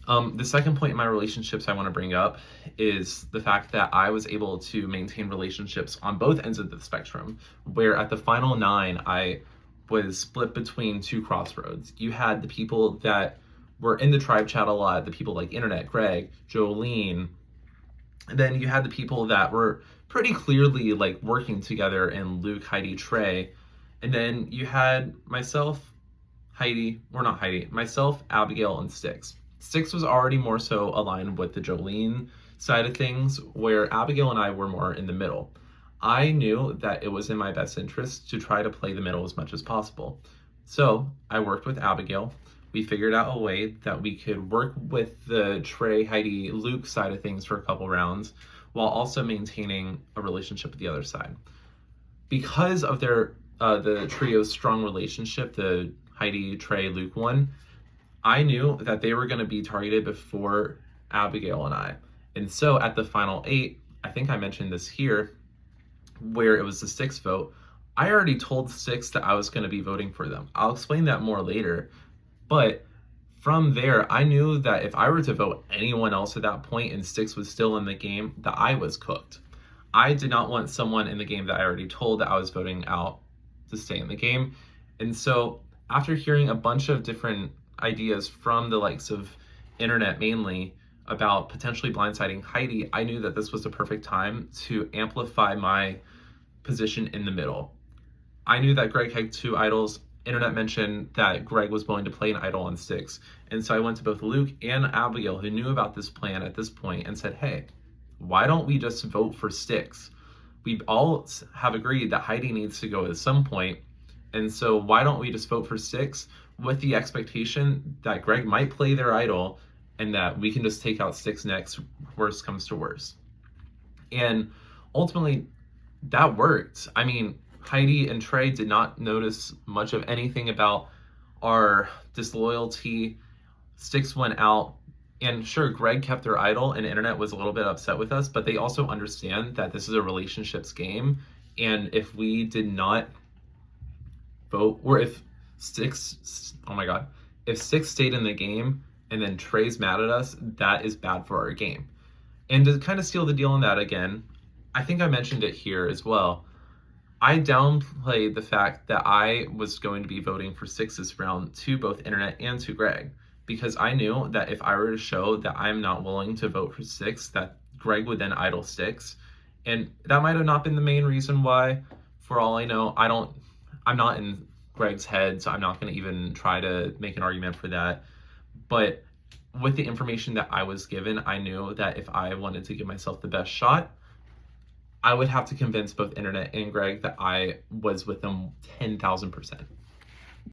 The second point in my relationships I want to bring up is the fact that I was able to maintain relationships on both ends of the spectrum, where at the final nine, I was split between two crossroads. You had the people that were in the tribe chat a lot, the people like Internet, Greg, Jolene, and then you had the people that were pretty clearly like working together in Luke, Heidi, Trey. And then you had myself, Heidi, or not Heidi, myself, Abigail, and Styx. Styx was already more so aligned with the Jolene side of things, where Abigail and I were more in the middle. I knew that it was in my best interest to try to play the middle as much as possible. So I worked with Abigail. We figured out a way that we could work with the Trey, Heidi, Luke side of things for a couple rounds while also maintaining a relationship with the other side. Because of the trio's strong relationship, the Heidi, Trey, Luke one, I knew that they were going to be targeted before Abigail and I. And so at the final 8, I think I mentioned this here, where it was the Styx vote, I already told Styx that I was going to be voting for them. I'll explain that more later. But from there, I knew that if I were to vote anyone else at that point and Styx was still in the game, that I was cooked. I did not want someone in the game that I already told that I was voting out to stay in the game. And so after hearing a bunch of different ideas from the likes of Internet mainly about potentially blindsiding Heidi, I knew that this was the perfect time to amplify my position in the middle. I knew that Greg had 2 idols. Internet mentioned that Greg was willing to play an idol on Styx. And so I went to both Luke and Abigail, who knew about this plan at this point, and said, hey, why don't we just vote for Styx? We all have agreed that Heidi needs to go at some point. And so why don't we just vote for Styx with the expectation that Greg might play their idol and that we can just take out Styx next, worst comes to worst. And ultimately, that worked. I mean, Heidi and Trey did not notice much of anything about our disloyalty. Styx went out, and sure, Greg kept their idol, and Internet was a little bit upset with us, but they also understand that this is a relationships game, and if we did not vote, or if Styx, oh my god, if Styx stayed in the game and then Trey's mad at us, that is bad for our game. And to kind of seal the deal on that again, I think I mentioned it here as well. I downplayed the fact that I was going to be voting for Styx this round to both Internet and to Greg, because I knew that if I were to show that I'm not willing to vote for Styx, that Greg would then idol Styx. And that might have not been the main reason why. For all I know, I'm not in Greg's head, so I'm not going to even try to make an argument for that. But with the information that I was given, I knew that if I wanted to give myself the best shot, I would have to convince both Internet and Greg that I was with them 10,000%.